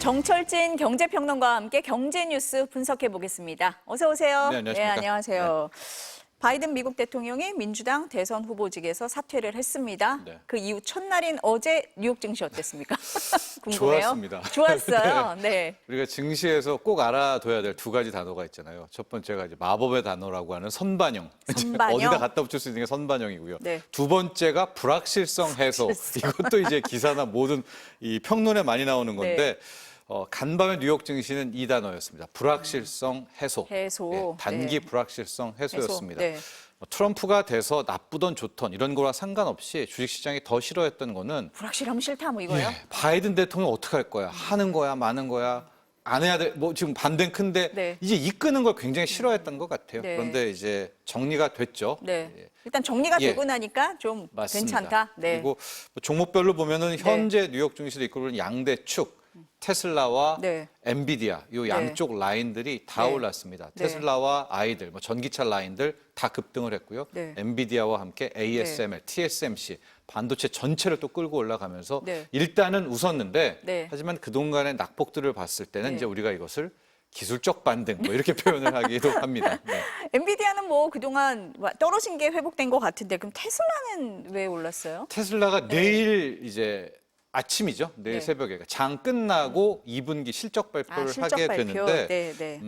정철진 경제평론가와 함께 경제 뉴스 분석해 보겠습니다. 어서 오세요. 네, 안녕하십니까. 안녕하세요. 바이든 미국 대통령이 민주당 대선 후보직에서 사퇴를 했습니다. 네. 그 이후 첫날인 어제 뉴욕 증시 어땠습니까? 궁금해요. 좋았습니다. 좋았어요. 네. 우리가 증시에서 꼭 알아둬야 될 두 가지 단어가 있잖아요. 첫 번째가 이제 마법의 단어라고 하는 선반영. 선반영. 어디다 갖다 붙일 수 있는 게 선반영이고요. 네. 두 번째가 불확실성 해소. 이것도 이제 기사나 모든 이 평론에 많이 나오는 건데 간밤에 뉴욕 증시는 이 단어였습니다. 불확실성 해소. 해소. 예, 단기 네. 불확실성 해소였습니다. 네. 트럼프가 돼서 나쁘던 좋던 이런 거랑 상관없이 주식시장이 더 싫어했던 거는 불확실하면 싫다 뭐 이거요? 바이든 대통령 어떻게 할 거야? 하는 거야, 마는 거야? 안 해야 돼? 뭐 지금 반대는 큰데 네. 이제 이끄는 걸 굉장히 싫어했던 것 같아요. 네. 그런데 이제 정리가 됐죠. 네. 예, 일단 정리가 예. 되고 나니까 좀 맞습니다. 괜찮다. 네. 그리고 종목별로 보면은 현재 뉴욕 증시를 이끌고 있는 양대 축, 테슬라와 네. 엔비디아 이 양쪽 라인들이 다 네. 올랐습니다. 네. 테슬라와 아이들, 뭐 전기차 라인들 다 급등을 했고요. 네. 엔비디아와 함께 ASML, TSMC 반도체 전체를 또 끌고 올라가면서 네. 일단은 웃었는데 네. 하지만 그동안의 낙폭들을 봤을 때는 네. 이제 우리가 이것을 기술적 반등 뭐 이렇게 표현을 하기도 합니다. 네. 엔비디아는 뭐 그동안 떨어진 게 회복된 것 같은데 그럼 테슬라는 왜 올랐어요? 테슬라가 내일 이제 아침이죠. 내일 네. 새벽에 그러니까 장 끝나고 2분기 실적 발표를 실적 하게 발표. 되는데 네, 네.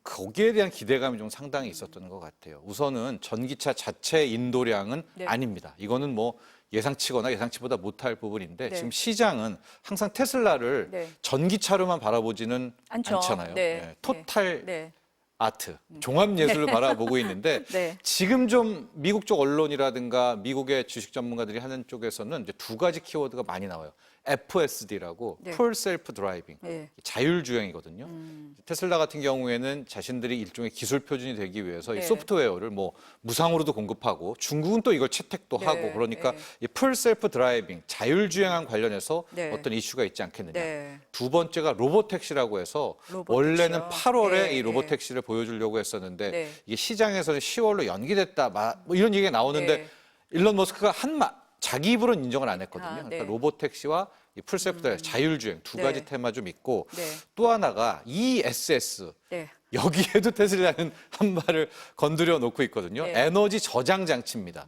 거기에 대한 기대감이 좀 상당히 있었던 것 같아요. 우선은 전기차 자체 인도량은 네. 아닙니다. 이거는 뭐 예상치거나 예상치보다 못할 부분인데 네. 지금 시장은 항상 테슬라를 네. 전기차로만 바라보지는 않죠. 않잖아요. 네. 네. 토탈 네. 아트, 종합예술을 바라보고 있는데 네. 지금 좀 미국 쪽 언론이라든가 미국의 주식 전문가들이 하는 쪽에서는 이제 두 가지 키워드가 많이 나와요. FSD라고 네. Full Self Driving, 네. 자율주행이거든요. 테슬라 같은 경우에는 자신들이 일종의 기술 표준이 되기 위해서 네. 이 소프트웨어를 뭐 무상으로도 공급하고 중국은 또 이걸 채택도 네. 하고 그러니까 네. 이 Full Self Driving, 자율주행안 관련해서 네. 어떤 이슈가 있지 않겠느냐. 네. 두 번째가 로보택시라고 해서 로보택시요? 원래는 8월에 네, 이 네. 로보택시를 보여주려고 했었는데 네. 이게 시장에서는 10월로 연기됐다 뭐 이런 얘기가 나오는데 네. 일론 머스크가 자기 입으로는 인정을 안 했거든요. 네. 그러니까 로보택시와 이 풀셀프 자율주행 두 네. 가지 테마 좀 있고 네. 또 하나가 ESS 네. 여기에도 테슬라는 한 발을 건드려 놓고 있거든요. 네. 에너지 저장 장치입니다.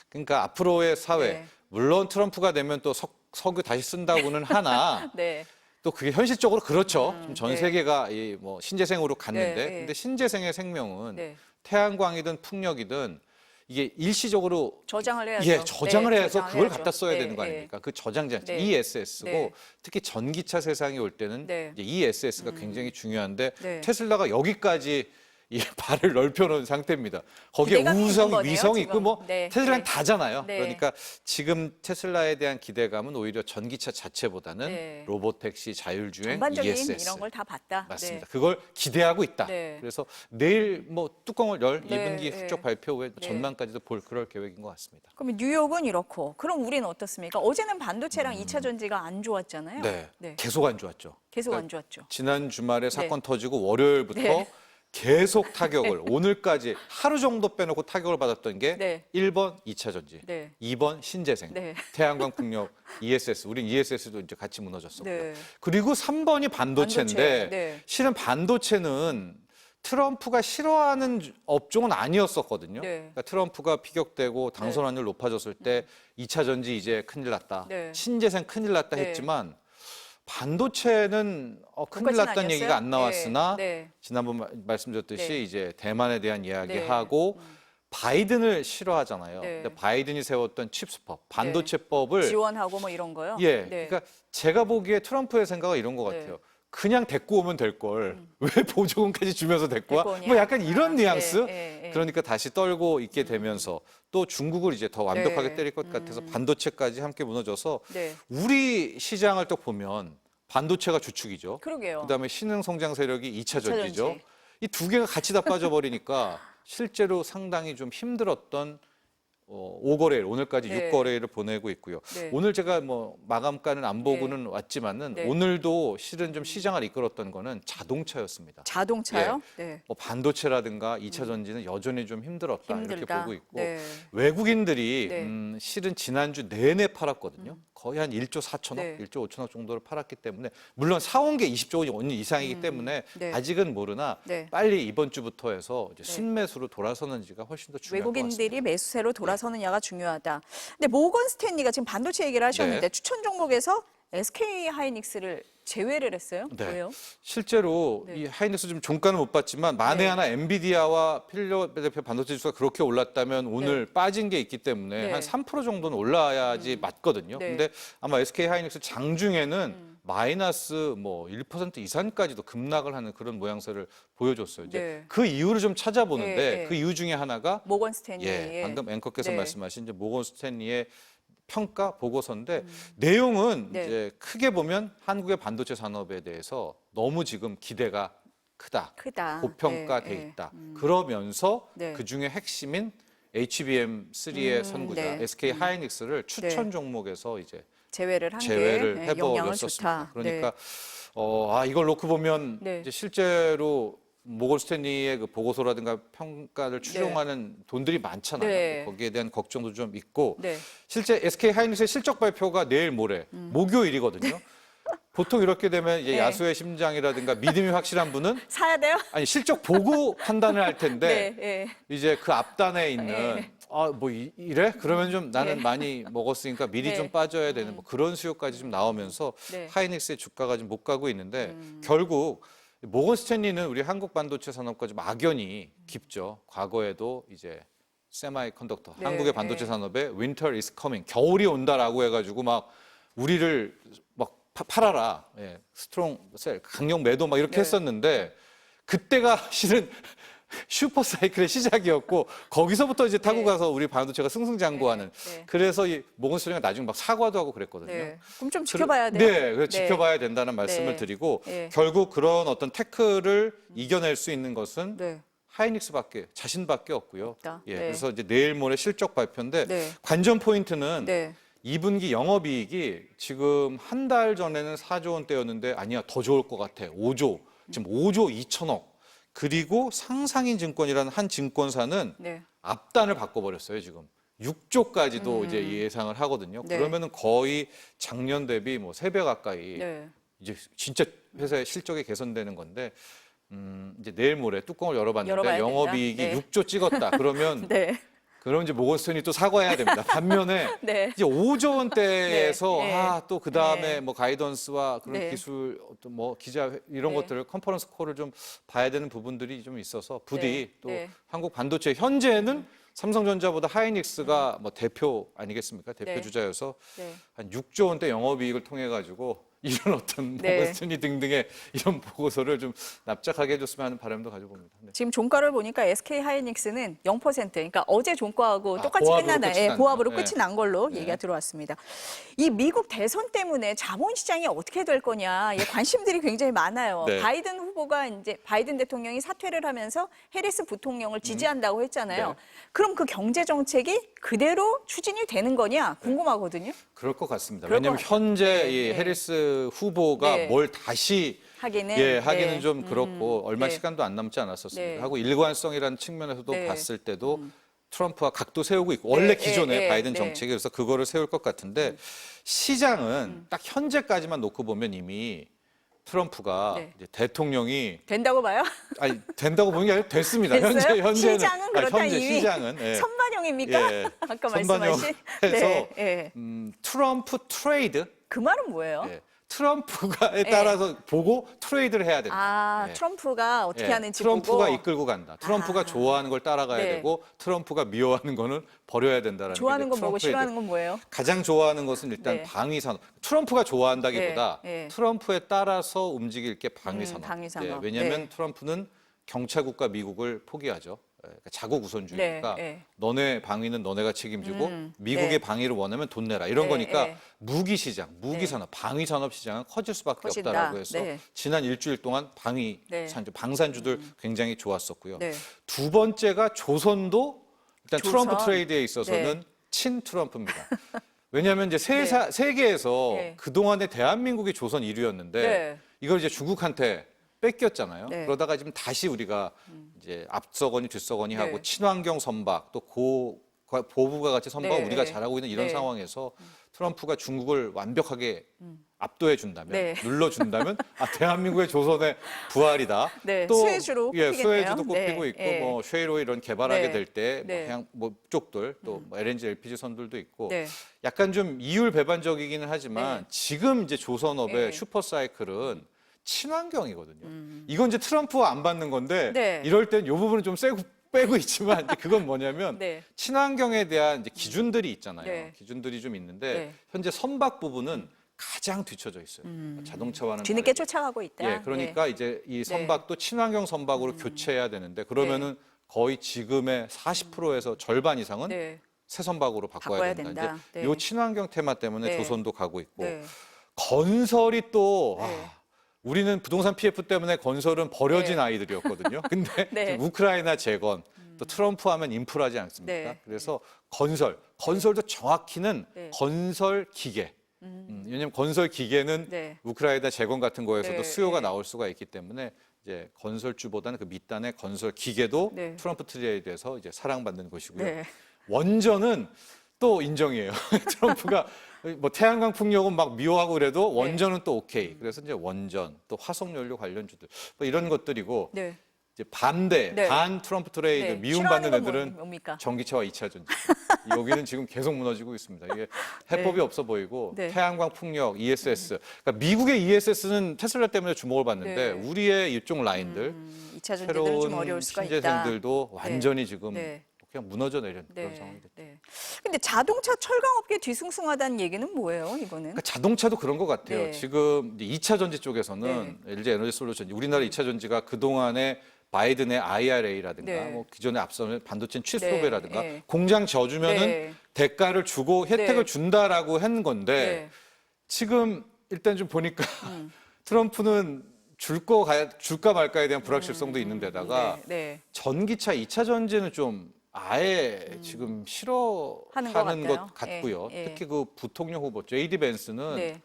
그러니까 앞으로의 사회 네. 물론 트럼프가 되면 또 석유 다시 쓴다고는 하나 네. 또 그게 현실적으로 그렇죠. 지금 전 네. 세계가 이 뭐 신재생으로 갔는데, 네, 네. 근데 신재생의 생명은 네. 태양광이든 풍력이든 이게 일시적으로 저장을 해야죠. 예, 저장을 네, 해서 그걸 저장해야죠. 갖다 써야 네, 되는 거 네. 아닙니까? 그 저장 장치 네. ESS고 네. 특히 전기차 세상이 올 때는 네. 이제 ESS가 굉장히 중요한데 네. 테슬라가 여기까지 이 발을 넓혀놓은 상태입니다. 거기에 기대감이 있는 우성, 거네요, 위성이 지금. 있고 뭐 네, 테슬라는 네. 다잖아요. 네. 그러니까 지금 테슬라에 대한 기대감은 오히려 전기차 자체보다는 네. 로보택시, 자율주행, 전반적인 ESS. 이런 걸 다 봤다. 맞습니다. 네. 그걸 기대하고 있다. 네. 그래서 내일 뭐 뚜껑을 열 네, 2분기 네. 실적 발표 후에 네. 전망까지도 볼 그럴 계획인 것 같습니다. 그럼 뉴욕은 이렇고 그럼 우리는 어떻습니까? 어제는 반도체랑 2차 전지가 안 좋았잖아요. 네. 계속 안 좋았죠. 계속 그러니까 안 좋았죠. 지난 주말에 사건 터지고 월요일부터 네. 계속 타격을 오늘까지 하루 정도 빼놓고 타격을 받았던 게 네. 1번 2차 전지, 네. 2번 신재생, 네. 태양광 풍력, ESS. 우린 ESS도 이제 같이 무너졌었고요. 네. 그리고 3번이 반도체인데 반도체, 네. 실은 반도체는 트럼프가 싫어하는 업종은 아니었었거든요. 네. 그러니까 트럼프가 피격되고 당선 확률 높아졌을 때 2차 전지 이제 큰일 났다. 네. 신재생 큰일 났다 네. 했지만 반도체는 큰일 그것까지는 났다는 아니었어요? 얘기가 안 나왔으나 네. 지난번 말씀드렸듯이 네. 이제 대만에 대한 이야기 네. 하고 바이든을 싫어하잖아요. 네. 근데 바이든이 세웠던 칩스법, 반도체법을 지원하고 뭐 이런 거요? 예, 네. 그러니까 제가 보기에 트럼프의 생각은 이런 것 네. 같아요. 그냥 데리고 오면 될 걸 왜 보조금까지 주면서 데리고 와? 데리고 오냐? 뭐 약간 이런 아, 뉘앙스. 네, 네. 그러니까 다시 떨고 있게 되면서 또 중국을 이제 더 완벽하게 네. 때릴 것 같아서 반도체까지 함께 무너져서 네. 우리 시장을 또 보면 반도체가 주축이죠. 그러게요. 그다음에 신흥 성장 세력이 2차 전지죠. 전지. 이 두 개가 같이 다 빠져버리니까 실제로 상당히 좀 힘들었던 5거래일, 오늘까지 네. 6거래일을 보내고 있고요. 네. 오늘 제가 뭐 마감가는 안 보고는 왔지만은 네. 오늘도 실은 좀 시장을 이끌었던 거는 자동차였습니다. 자동차요? 네. 뭐 반도체라든가 2차 전지는 여전히 좀 힘들었다 이렇게 힘들다. 보고 있고 네. 외국인들이 네. 실은 지난주 내내 팔았거든요. 거의 한 1조 4천억, 네. 1조 5천억 정도를 팔았기 때문에 물론 사온 게 20조 원 이상이기 때문에 네. 아직은 모르나 네. 빨리 이번 주부터 해서 이제 순매수로 돌아서는지가 훨씬 더 중요할 것 같습니다. 외국인들이 매수세로 돌아서느냐가 중요하다. 근데 모건 스탠리가 지금 반도체 얘기를 하셨는데 네. 추천 종목에서 SK 하이닉스를 제외를 했어요. 네. 왜요? 실제로 이 하이닉스 좀 종가는 못 봤지만 만에 네. 하나 엔비디아와 필라델피아 반도체 지수가 그렇게 올랐다면 오늘 빠진 게 있기 때문에 네. 한 3% 정도는 올라야지 맞거든요. 네. 근데 아마 SK 하이닉스 장중에는 마이너스 뭐 1% 이상까지도 급락을 하는 그런 모양새를 보여줬어요. 이제 네. 그 이유를 좀 찾아보는데 네, 네. 그 이유 중에 하나가 모건 스탠리. 예, 방금 앵커께서 네. 말씀하신 이제 모건 스탠리의 평가 보고서인데 내용은 네. 이제 크게 보면 한국의 반도체 산업에 대해서 너무 지금 기대가 크다. 고평가돼 네, 네. 있다. 그러면서 네. 그 중에 핵심인 HBM3의 선구자 네. SK 하이닉스를 추천 종목에서 이제 제외를 한 제외를 게 영향은 해버렸었습니다. 좋다. 그러니까 이걸 놓고 보면 네. 이제 실제로 모건 스탠리의 그 보고서라든가 평가를 추종하는 돈들이 많잖아요. 네. 거기에 대한 걱정도 좀 있고 네. 실제 SK 하이닉스의 실적 발표가 내일 모레 목요일이거든요. 보통 이렇게 되면 이제 네. 야수의 심장이라든가 믿음이 확실한 분은 사야 돼요? 아니 실적 보고 판단을 할 텐데 네. 네. 이제 그 앞단에 있는 네. 뭐 이래? 그러면 좀 나는 네. 많이 먹었으니까 미리 네. 좀 빠져야 되는 뭐 그런 수요까지 좀 나오면서 네. 하이닉스의 주가가 좀 못 가고 있는데 결국 모건 스탠리는 우리 한국 반도체 산업과 좀 악연이 깊죠. 과거에도 이제 세마이컨덕터 네. 한국의 반도체 산업에 Winter is coming 겨울이 온다라고 해가지고 막 우리를 막 팔아라 스트롱 셀 강력 매도 막 이렇게 네. 했었는데 그때가 실은 슈퍼 사이클의 시작이었고 거기서부터 이제 타고 네. 가서 우리 반도체가 승승장구하는 네. 그래서 이 모건 스탠리가 나중에 막 사과도 하고 그랬거든요. 네. 그럼 좀 지켜봐야 돼요. 네, 그래서 지켜봐야 된다는 말씀을 네. 드리고 네. 결국 그런 어떤 태클을 이겨낼 수 있는 것은 네. 하이닉스밖에 자신밖에 없고요. 없다. 예, 네. 그래서 이제 내일 모레 실적 발표인데 네. 관전 포인트는 네. 2분기 영업이익이 지금 한 달 전에는 4조 원대였는데 아니야 더 좋을 것 같아 5조 지금 5조 2천억 그리고 상상인 증권이라는 한 증권사는 네. 앞단을 바꿔버렸어요 지금 6조까지도 이제 예상을 하거든요. 네. 그러면은 거의 작년 대비 뭐 3배 가까이 네. 이제 진짜 회사의 실적이 개선되는 건데 이제 내일 모레 뚜껑을 열어봤는데 열어봐야 영업이익이 된다. 네. 6조 찍었다. 그러면 네. 그럼 이제 모건 스탠리 또 사과해야 됩니다. 반면에 네. 이제 5조 원대에서 네, 네. 또 그 다음에 네. 뭐 가이던스와 그런 네. 기술 어떤 뭐 기자 이런 네. 것들을 컨퍼런스 콜을 좀 봐야 되는 부분들이 좀 있어서 부디 네, 또 네. 한국 반도체 현재는 삼성전자보다 하이닉스가 뭐 대표 아니겠습니까? 대표 네. 주자여서 네. 한 6조 원대 영업이익을 통해 가지고 이런 어떤 네. 모건 스탠리 등등의 이런 보고서를 좀 납작하게 해줬으면 하는 바람도 가져봅니다. 네. 지금 종가를 보니까 SK 하이닉스는 0%, 그러니까 어제 종가하고 똑같이 보합으로 끝나나, 끝이 났네요. 보합으로 네. 끝이 난 걸로 네. 얘기가 들어왔습니다. 이 미국 대선 때문에 자본시장이 어떻게 될 거냐, 관심들이 굉장히 많아요. 네. 바이든 후보가 이제 바이든 대통령이 사퇴를 하면서 해리스 부통령을 지지한다고 했잖아요. 네. 그럼 그 경제 정책이 그대로 추진이 되는 거냐 궁금하거든요. 그럴 것 같습니다. 그럴 왜냐하면 것 같아요. 현재 네, 이 네. 해리스 후보가 네. 뭘 다시 하기는 하기는 좀 그렇고 얼마 네. 시간도 안 남지 않았었습니다. 네. 하고 일관성이라는 측면에서도 네. 봤을 때도 트럼프와 각도 세우고 있고 원래 기존에 네, 바이든 네. 정책이 그래서 그거를 세울 것 같은데 시장은 딱 현재까지만 놓고 보면 이미 트럼프가 네. 이제 대통령이 된다고 봐요? 아니 된다고 보는 게 아니라 됐습니다. 됐어요? 현재는 시장은 그렇다 현재 이미. 시장은 선반영입니까? 예. 아까 선반영해서 말씀하신. 네, 예. 트럼프 트레이드 그 말은 뭐예요? 예. 트럼프가에 따라서 보고 트레이드를 해야 된다. 아, 예. 트럼프가 어떻게 예, 하는지 트럼프가 보고 이끌고 간다. 트럼프가 아. 좋아하는 걸 따라가야 네. 되고 트럼프가 미워하는 거는 버려야 된다라는 좋아하는 게 건 뭐고 트럼프의 싫어하는 건 뭐예요? 가장 좋아하는 것은 일단 네. 방위 산업. 트럼프가 좋아한다기보다 네, 네. 트럼프에 따라서 움직일 게 방위 산업. 방위 산업. 왜냐하면 네. 트럼프는 경찰국가 미국을 포기하죠. 그러니까 자국 우선주의니까 네, 네. 너네 방위는 너네가 책임지고 미국의 네. 방위를 원하면 돈 내라 이런 네, 거니까 네. 무기 시장, 무기 산업, 방위 산업 시장은 커질 수밖에 커진다. 없다라고 해서 네. 지난 일주일 동안 방위 네. 산주, 방산주들 굉장히 좋았었고요. 네. 두 번째가 조선도 일단 조선. 트럼프 트레이드에 있어서는 네. 친 트럼프입니다. 왜냐하면 이제 네. 세계에서 네. 그동안에 대한민국이 조선 1위였는데 네. 이걸 이제 중국한테 뺏겼잖아요. 네. 그러다가 지금 다시 우리가 이제 앞서거니 뒤서거니 네. 하고 친환경 선박 또 보부가 같이 선박을 네. 우리가 잘하고 있는 이런 네. 상황에서 트럼프가 중국을 완벽하게 압도해 준다면, 네. 눌러준다면, 대한민국의 조선의 부활이다. 네, 또 수혜주로 꼽히겠네요. 수혜주도 꼽히고 네. 있고, 네. 뭐 쉐이로 이런 개발하게 네. 될 때, 네. 쪽들 또 LNG, LPG 선들도 있고, 네. 약간 좀 이율 배반적이기는 하지만 네. 지금 이제 조선업의 네. 슈퍼 사이클은 친환경이거든요. 이건 이제 트럼프와 안 받는 건데 네. 이럴 땐 이 부분은 좀 빼고 있지만 이제 그건 뭐냐면 네. 친환경에 대한 이제 기준들이 있잖아요. 네. 기준들이 좀 있는데 네. 현재 선박 부분은 가장 뒤처져 있어요. 자동차와는 뒤늦게 다르게. 쫓아가고 있다. 예, 그러니까 이제 이 선박도 친환경 선박으로 교체해야 되는데 그러면은 거의 지금의 40%에서 절반 이상은 네. 새 선박으로 바꿔야 된다. 된다. 이제 네. 요 친환경 테마 때문에 네. 조선도 가고 있고 네. 건설이 또 네. 우리는 부동산 PF 때문에 건설은 버려진 네. 아이들이었거든요. 근데 네. 지금 우크라이나 재건 또 트럼프 하면 인프라지 않습니까? 네. 그래서 건설도 정확히는 네. 건설 기계. 왜냐하면 건설 기계는 네. 우크라이나 재건 같은 거에서도 네. 수요가 네. 나올 수가 있기 때문에 이제 건설주보다는 그 밑단의 건설 기계도 네. 트럼프 트레이드에서 이제 사랑받는 것이고요. 네. 원전은 또 인정이에요. 트럼프가 뭐 태양광 풍력은 막 미워하고 그래도 네. 원전은 또 오케이. 그래서 이제 원전 또 화석연료 관련주들 뭐 이런 것들이고 네. 이제 반대 네. 반 트럼프 트레이드 네. 미움받는 싫어하는 건 애들은 뭡니까? 전기차와 2차 전지. 여기는 지금 계속 무너지고 있습니다. 이게 해법이 없어 보이고 네. 태양광 풍력, ESS. 그러니까 미국의 ESS는 테슬라 때문에 주목을 받는데 네. 우리의 이쪽 라인들 2차 전지들은 좀 새로운 어려울 수가 있다. 신재생들도 완전히 지금 네. 그냥 무너져 내린 그런 네. 상황이 됐죠. 네. 근데 자동차 철강업계 뒤숭숭하다는 얘기는 뭐예요, 이거는? 그러니까 자동차도 그런 것 같아요. 네. 지금 이제 2차 전지 쪽에서는 LG 에너지 솔루션, 우리나라 2차 전지가 그동안에 바이든의 IRA라든가 네. 뭐 기존에 앞서는 반도체 칩소배라든가 네. 공장 지어주면은 네. 대가를 주고 혜택을 네. 준다라고 한 건데 네. 지금 일단 좀 보니까 트럼프는 줄까 말까에 대한 불확실성도 있는 데다가 네. 네. 전기차 2차 전지는 좀 아예 지금 하는 싫어하는 것 것 같아요. 같고요. 예, 예. 특히 그 부통령 후보 JD 벤스는 네.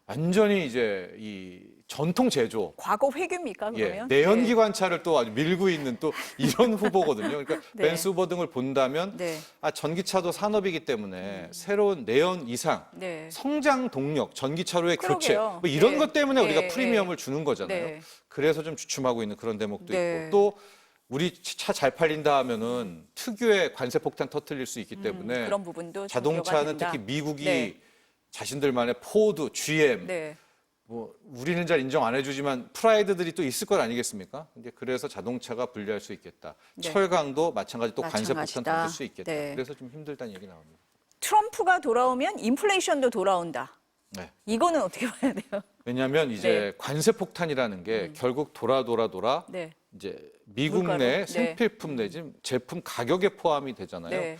완전히 이제 이 전통 제조, 과거 회귀입니까, 그러면? 내연기관차를 또 아주 밀고 있는 또 이런 후보거든요. 그러니까 네. 벤스 후보 등을 본다면 네. 전기차도 산업이기 때문에 새로운 내연 이상, 네. 성장 동력, 전기차로의 교체, 그러게요. 뭐 이런 네. 것 때문에 네. 우리가 프리미엄을 주는 거잖아요. 네. 그래서 좀 주춤하고 있는 그런 대목도 네. 있고 또 우리 차 잘 팔린다 하면은 특유의 관세 폭탄 터뜨릴 수 있기 때문에 그런 부분도 자동차는 된다. 특히 미국이 네. 자신들만의 포드, GM, 네. 뭐 우리는 잘 인정 안 해주지만 프라이드들이 또 있을 것 아니겠습니까? 근데 그래서 자동차가 불리할 수 있겠다. 네. 철강도 마찬가지 또 관세 폭탄 마찬가지다. 던질 수 있겠다. 네. 그래서 좀 힘들다는 얘기 나옵니다. 트럼프가 돌아오면 인플레이션도 돌아온다. 네. 이거는 어떻게 봐야 돼요? 왜냐하면 이제 관세 폭탄이라는 게 결국 돌아 네. 이제 미국 물가로? 내 네. 생필품 내지 제품 가격에 포함이 되잖아요. 네.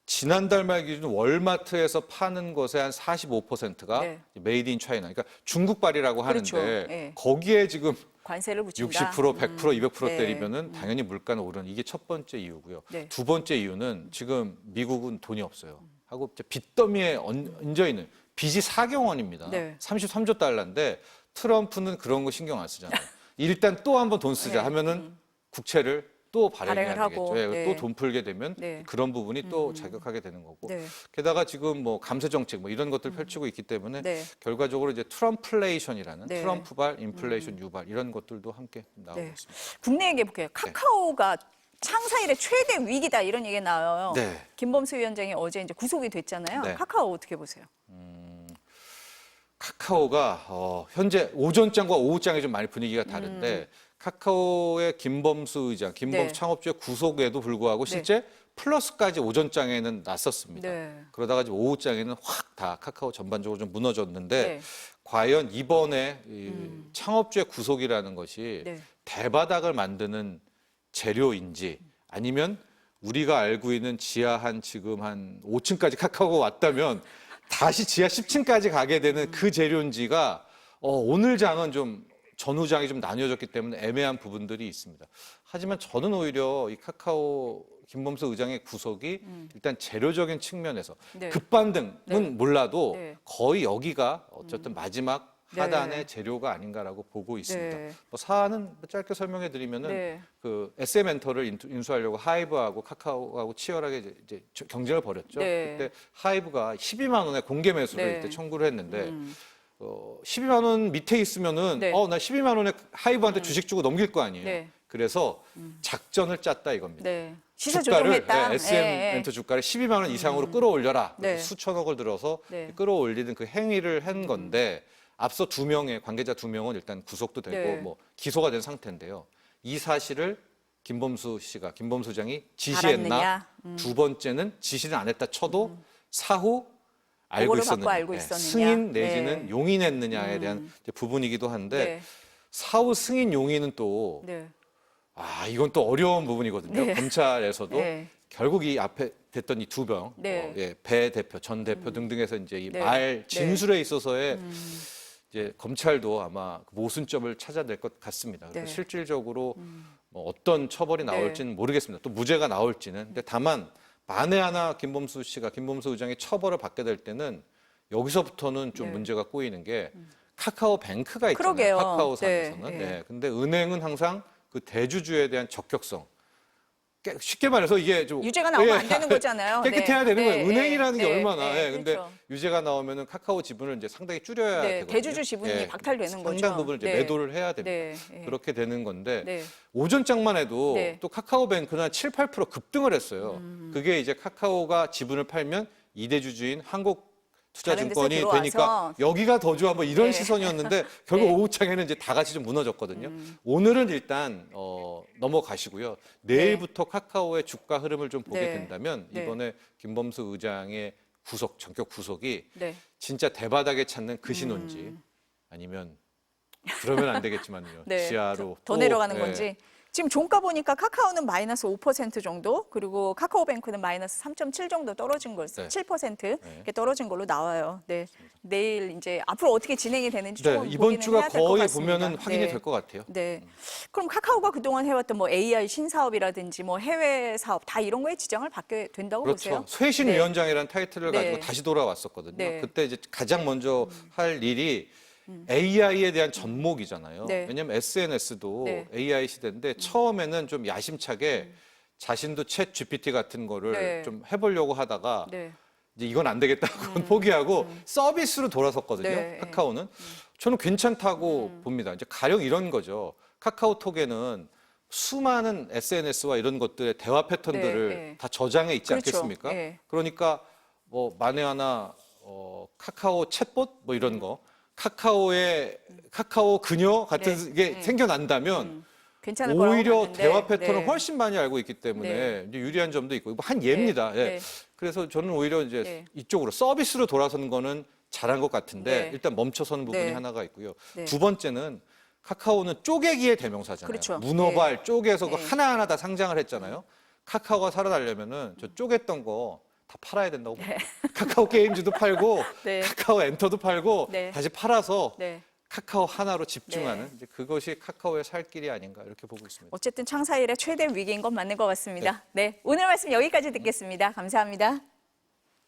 지난달 말 기준 월마트에서 파는 것의 한 45%가 네. 메이드 인 차이나, 그러니까 중국발이라고 그렇죠. 하는데 네. 거기에 지금 관세를 붙인다. 60%, 100%, 200% 네. 때리면은 당연히 물가는 오르는 이게 첫 번째 이유고요. 네. 두 번째 이유는 지금 미국은 돈이 없어요. 하고 이제 빚더미에 얹어 있는 빚이 4경 원입니다. 네. 33조 달러인데 트럼프는 그런 거 신경 안 쓰잖아요. 일단 또 한 번 돈 쓰자 네. 하면은 국채를 또 발행해야 발행을 되겠죠. 하고, 예, 네. 또 돈 풀게 되면 네. 그런 부분이 또 자극하게 되는 거고. 네. 게다가 지금 뭐 감세 정책 뭐 이런 것들 펼치고 있기 때문에 네. 결과적으로 이제 트럼플레이션이라는 네. 트럼프발, 인플레이션 유발 이런 것들도 함께 나오고 네. 있습니다. 국내 얘기해 볼게요. 카카오가 창사 이래 최대 위기다 이런 얘기 나와요. 네. 김범수 위원장이 어제 이제 구속이 됐잖아요. 네. 카카오 어떻게 보세요? 카카오가 현재 오전장과 오후장이 좀 많이 분위기가 다른데 카카오의 김범수 의장, 김범수 네. 창업주의 구속에도 불구하고 실제 플러스까지 오전장에는 났었습니다. 네. 그러다가 이제 오후장에는 확 다 카카오 전반적으로 좀 무너졌는데 네. 과연 이번에 이 창업주의 구속이라는 것이 네. 대바닥을 만드는 재료인지 아니면 우리가 알고 있는 지하 지금 한 5층까지 카카오가 왔다면 다시 지하 10층까지 가게 되는 그 재료인지가 오늘 장은 좀 전후장이 좀 나뉘어졌기 때문에 애매한 부분들이 있습니다. 하지만 저는 오히려 이 카카오 김범수 의장의 구속이 일단 재료적인 측면에서 네. 급반등은 네. 몰라도 네. 거의 여기가 어쨌든 마지막 하단의 재료가 아닌가라고 보고 있습니다. 네. 뭐 사안은 짧게 설명해 드리면은 네. 그 SM엔터를 인수하려고 하이브하고 카카오하고 치열하게 이제 경쟁을 벌였죠. 네. 그때 하이브가 12만 원에 공개 매수를 네. 이때 청구를 했는데 12만 원 밑에 있으면은 네. 나 12만 원에 하이브한테 주식 주고 넘길 거 아니에요. 네. 그래서 작전을 짰다 이겁니다. 네. 시세 주가를 조정했다. SM엔터 주가를 12만 원 이상으로 끌어올려라. 네. 수천억을 들어서 네. 끌어올리는 그 행위를 한 건데 앞서 두 명의 관계자 두 명은 일단 구속도 되고 네. 뭐 기소가 된 상태인데요. 이 사실을 김범수 장이 지시했나? 알았느냐? 두 번째는 지시는 안 했다 쳐도 사후 알고 그거를 있었느냐? 받고 알고 있었느냐? 승인 내지는 네. 용인했느냐에 대한 이제 부분이기도 한데 네. 사후 승인 용인은 또 네. 이건 또 어려운 부분이거든요. 네. 검찰에서도 네. 결국 이 앞에 됐던 이 두 명, 네. 배 대표, 전 대표 등등에서 이제 이 네. 말 진술에 있어서의 이제 검찰도 아마 모순점을 찾아낼 것 같습니다. 그래서 네. 실질적으로 뭐 어떤 처벌이 나올지는 모르겠습니다. 또 무죄가 나올지는. 근데 다만 만에 하나 김범수 의장이 처벌을 받게 될 때는 여기서부터는 좀 네. 문제가 꼬이는 게 카카오뱅크가 있잖아요. 그러게요. 카카오상에서는. 네. 네. 근데 은행은 항상 그 대주주에 대한 적격성. 쉽게 말해서 이게 좀 유죄가 나오면 안 되는 거잖아요. 깨끗해야 네. 되는 네. 거예요. 은행이라는 게 네. 얼마나. 네. 예. 근데 그렇죠. 유죄가 나오면은 카카오 지분을 이제 상당히 줄여야 네. 되거든요. 대주주 지분이 예. 박탈되는 거죠. 상당 부분을 이제 네. 매도를 해야 됩니다. 네. 네. 그렇게 되는 건데 네. 오전장만 해도 네. 또 카카오뱅크는 한 7, 8% 급등을 했어요. 그게 이제 카카오가 지분을 팔면 2대 주주인 한국투자증권이 다른 데서 되니까 들어와서. 여기가 더 좋아 뭐 이런 네. 시선이었는데 결국 네. 오후장에는 이제 다 같이 좀 무너졌거든요. 오늘은 일단 넘어가시고요. 내일부터 카카오의 주가 흐름을 좀 보게 네. 된다면 네. 이번에 김범수 의장의 전격 구속이 네. 진짜 대바닥에 찾는 그 신호인지 아니면 그러면 안 되겠지만요. 네. 지하로 더 또, 내려가는 예. 건지. 지금 종가 보니까 카카오는 마이너스 5% 정도, 그리고 카카오뱅크는 마이너스 3.7 정도 떨어진 걸, 네. 7% 네. 이렇게 떨어진 걸로 나와요. 네. 내일 이제 앞으로 어떻게 진행이 되는지 네, 조금 이번 보기는 주가 해야 될 것 거의 같습니다. 보면은 확인이 네. 될 것 같아요. 네. 그럼 카카오가 그동안 해왔던 뭐 AI 신사업이라든지 뭐 해외 사업 다 이런 거에 지장을 받게 된다고 그렇죠. 보세요? 쇄신위원장이라는 타이틀을 네. 가지고 다시 돌아왔었거든요. 네. 그때 이제 가장 먼저 할 일이 AI에 대한 접목이잖아요. 네. 왜냐하면 SNS도 네. AI 시대인데 처음에는 좀 야심차게 자신도 챗 GPT 같은 거를 네. 좀 해보려고 하다가 네. 이제 이건 안 되겠다 그건 포기하고 서비스로 돌아섰거든요. 네. 카카오는 저는 괜찮다고 봅니다. 이제 가령 이런 거죠. 카카오톡에는 수많은 SNS와 이런 것들의 대화 패턴들을 네, 네. 다 저장해 있지 그렇죠. 않겠습니까? 네. 그러니까 뭐 만에 하나 카카오 챗봇 뭐 이런 거 카카오 그녀 같은 네. 게 생겨난다면 괜찮을 거라고 오히려 봤는데. 대화 패턴을 네. 훨씬 많이 알고 있기 때문에 네. 이제 유리한 점도 있고 한 예입니다. 네. 예. 네. 그래서 저는 오히려 이제 네. 이쪽으로 서비스로 돌아서는 거는 잘한 것 같은데 네. 일단 멈춰서는 부분이 네. 하나가 있고요. 네. 두 번째는 카카오는 쪼개기의 대명사잖아요. 그렇죠. 문어발 쪼개서 그 네. 하나하나 다 상장을 했잖아요. 카카오가 살아나려면은 저 쪼갰던 거 다 팔아야 된다고 봅니다. 카카오 게임즈도 팔고 네. 카카오 엔터도 팔고 네. 다시 팔아서 네. 카카오 하나로 집중하는 네. 이제 그것이 카카오의 살 길이 아닌가 이렇게 보고 있습니다. 어쨌든 창사 일의 최대 위기인 건 맞는 것 같습니다. 네. 오늘 말씀 여기까지 듣겠습니다. 감사합니다.